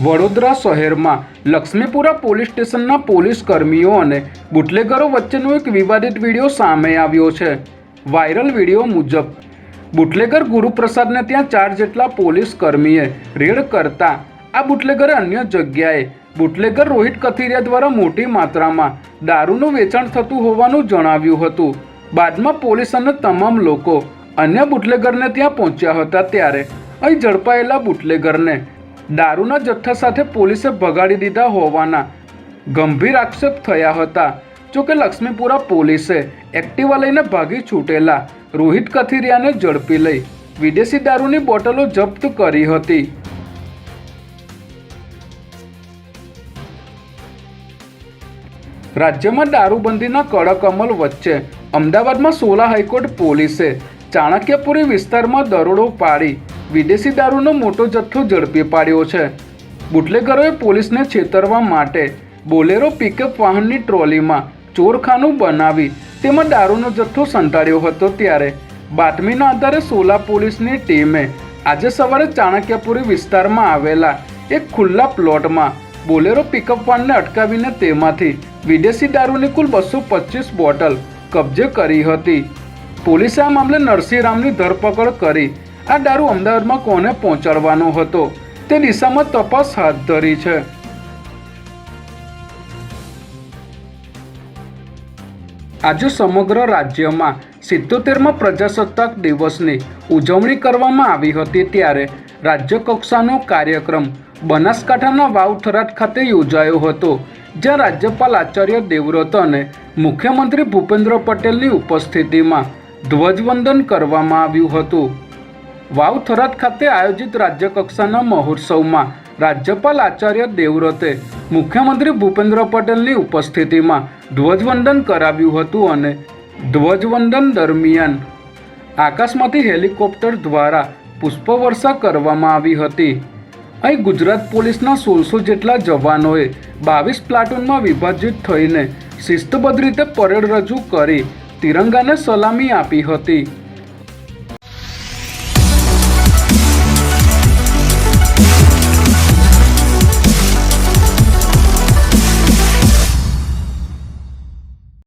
વડોદરા શહેરમાં લક્ષ્મીપુરા પોલીસ સ્ટેશનના પોલીસ કર્મીઓ અને બુટલેગરો વચ્ચેનો એક વિવાદિત વિડીયો સામે આવ્યો છે। વાયરલ વિડીયો મુજબ બુટલેગર ગુરુપ્રસાદને ત્યાં 4 જેટલા પોલીસ કર્મીએ રેડ કરતા આ બુટલેગરે અન્ય જગ્યાએ બુટલેગર રોહિત કથિરિયા દ્વારા મોટી માત્રામાં દારૂનું વેચાણ થતું હોવાનું જણાવ્યું હતું। બાદમાં પોલીસ અને તમામ લોકો અન્ય બુટલેગરને ત્યાં પહોંચ્યા હતા ત્યારે અહીં ઝડપાયેલા બુટલેગરને દારૂના જથ્થા સાથે પોલીસે ભગાડી દીધા હોવાના ગંભીર આક્ષેપ થયા હતા। જોકે લક્ષ્મીપુરા પોલીસે એક્ટિવા લઈને ભાગી છૂટેલા રોહિત કથિરિયાને ઝડપી લઈ વિદેશી દારૂની બોટલો જપ્ત કરી હતી। રાજ્યમાં દારૂબંધીના કડક અમલ વચ્ચે અમદાવાદમાં સોલા હાઈકોર્ટ પોલીસે ચાણક્યપુરી વિસ્તારમાં દરોડો પાડી વિદેશી દારૂનો મોટો જથ્થો ઝડપી પાડ્યો છે। બુટલેગરોએ પોલીસને છેતરવા માટે બોલેરો પિકઅપ વાહનની ટ્રોલીમાં ચોરખાનું બનાવી તેમાં દારૂનો જથ્થો સંતાડ્યો હતો ત્યારે બાતમીના આધારે સોલા પોલીસની ટીમે આજે સવારે ચાણક્યપુરી વિસ્તારમાં આવેલા એક ખુલ્લા પ્લોટમાં બોલેરો પિકઅપ વાનને અટકાવીને તેમાંથી વિદેશી દારૂની કુલ 225 બોટલ કબજે કરી હતી। પોલીસે આ મામલે નરસિંહરામની ધરપકડ કરી આ દારૂ અમદાવાદમાં કોને પહોંચાડવાનો હતો તે દિશામાં તપાસ હાથ ધરી છે। આજે સમગ્ર રાજ્યમાં 77મા પ્રજાસત્તાક દિવસની ઉજવણી કરવામાં આવી હતી ત્યારે રાજ્ય કક્ષાનો કાર્યક્રમ બનાસકાંઠાના વાવ થરાદ ખાતે યોજાયો હતો જ્યાં રાજ્યપાલ આચાર્ય દેવવ્રત અને મુખ્યમંત્રી ભૂપેન્દ્ર પટેલની ઉપસ્થિતિમાં ધ્વજવંદન કરવામાં આવ્યું હતું। વાવ થરાદ ખાતે આયોજિત રાજ્યકક્ષાના મહોત્સવમાં રાજ્યપાલ આચાર્ય દેવવ્રતે મુખ્યમંત્રી ભૂપેન્દ્ર પટેલની ઉપસ્થિતિમાં ધ્વજવંદન કરાવ્યું હતું અને ધ્વજવંદન દરમિયાન આકાશમાંથી હેલિકોપ્ટર દ્વારા પુષ્પવર્ષા કરવામાં આવી હતી। અહીં ગુજરાત પોલીસના 1600 જેટલા જવાનોએ 22 પ્લાટૂનમાં વિભાજિત થઈને શિસ્તબદ્ધ રીતે પરેડ રજૂ કરી તિરંગાને સલામી આપી હતી।